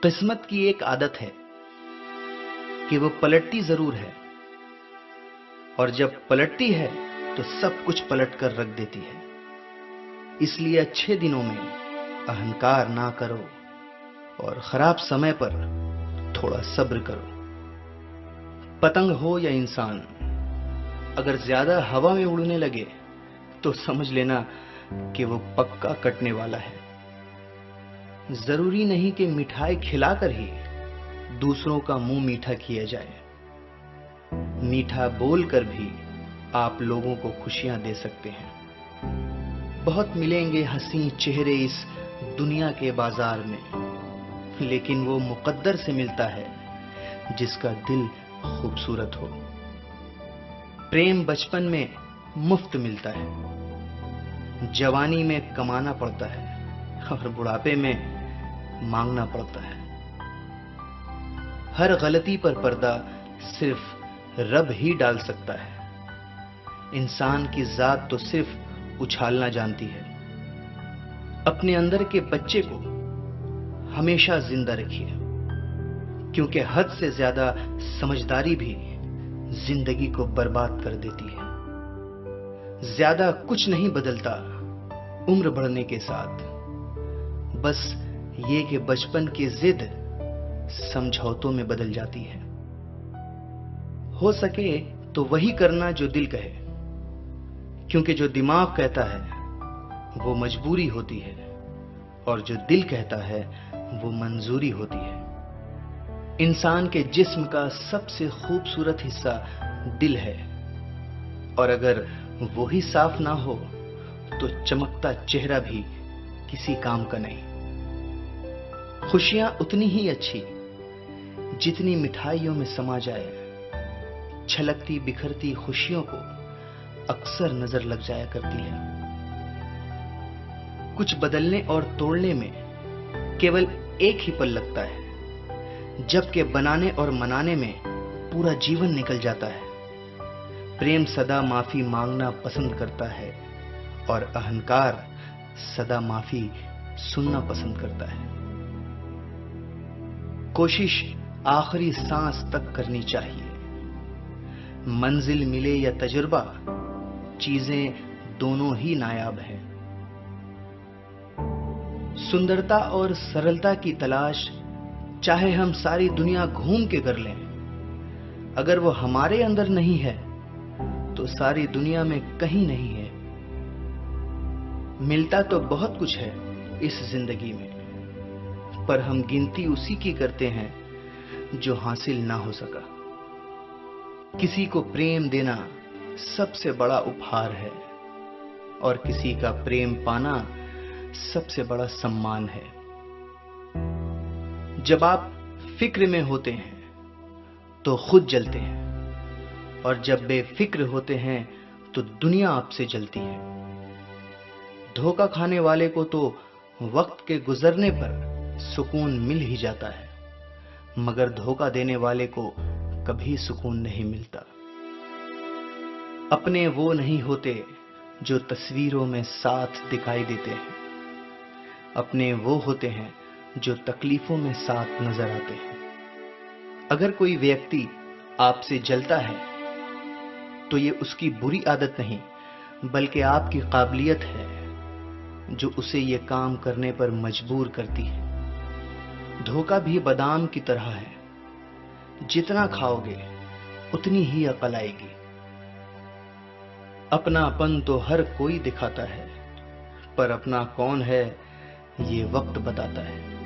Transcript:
किस्मत की एक आदत है कि वो पलटती जरूर है, और जब पलटती है तो सब कुछ पलट कर रख देती है। इसलिए अच्छे दिनों में अहंकार ना करो और खराब समय पर थोड़ा सब्र करो। पतंग हो या इंसान, अगर ज्यादा हवा में उड़ने लगे तो समझ लेना कि वो पक्का कटने वाला है। जरूरी नहीं कि मिठाई खिलाकर ही दूसरों का मुंह मीठा किया जाए। मीठा बोलकर भी आप लोगों को खुशियां दे सकते हैं। बहुत मिलेंगे हंसी चेहरे इस दुनिया के बाजार में, लेकिन वो मुकद्दर से मिलता है जिसका दिल खूबसूरत हो। प्रेम बचपन में मुफ्त मिलता है, जवानी में कमाना पड़ता है और बुढ़ापे में मांगना पड़ता है। हर गलती पर पर्दा सिर्फ रब ही डाल सकता है। इंसान की जात तो सिर्फ उछालना जानती है। अपने अंदर के बच्चे को हमेशा जिंदा रखिए, क्योंकि हद से ज्यादा समझदारी भी जिंदगी को बर्बाद कर देती है। ज्यादा कुछ नहीं बदलता उम्र बढ़ने के साथ, बस ये कि बचपन की जिद समझौतों में बदल जाती है। हो सके तो वही करना जो दिल कहे, क्योंकि जो दिमाग कहता है वो मजबूरी होती है और जो दिल कहता है वो मंजूरी होती है। इंसान के जिस्म का सबसे खूबसूरत हिस्सा दिल है, और अगर वो ही साफ ना हो तो चमकता चेहरा भी किसी काम का नहीं। खुशियां उतनी ही अच्छी जितनी मिठाइयों में समा जाए। छलकती बिखरती खुशियों को अक्सर नजर लग जाया करती है। कुछ बदलने और तोड़ने में केवल एक ही पल लगता है, जबकि बनाने और मनाने में पूरा जीवन निकल जाता है। प्रेम सदा माफी मांगना पसंद करता है और अहंकार सदा माफी सुनना पसंद करता है। कोशिश आखिरी सांस तक करनी चाहिए। मंजिल मिले या तजुर्बा, चीजें दोनों ही नायाब हैं। सुंदरता और सरलता की तलाश चाहे हम सारी दुनिया घूम के कर लें, अगर वो हमारे अंदर नहीं है तो सारी दुनिया में कहीं नहीं है। मिलता तो बहुत कुछ है इस जिंदगी में, पर हम गिनती उसी की करते हैं जो हासिल ना हो सका। किसी को प्रेम देना सबसे बड़ा उपहार है, और किसी का प्रेम पाना सबसे बड़ा सम्मान है। जब आप फिक्र में होते हैं तो खुद जलते हैं, और जब बेफिक्र होते हैं तो दुनिया आपसे जलती है। धोखा खाने वाले को तो वक्त के गुजरने पर सुकून मिल ही जाता है, मगर धोखा देने वाले को कभी सुकून नहीं मिलता। अपने वो नहीं होते जो तस्वीरों में साथ दिखाई देते हैं, अपने वो होते हैं जो तकलीफों में साथ नजर आते हैं। अगर कोई व्यक्ति आपसे जलता है तो ये उसकी बुरी आदत नहीं, बल्कि आपकी काबिलियत है जो उसे ये काम करने पर मजबूर करती है। धोखा भी बादाम की तरह है, जितना खाओगे उतनी ही अकल आएगी। अपनापन तो हर कोई दिखाता है, पर अपना कौन है ये वक्त बताता है।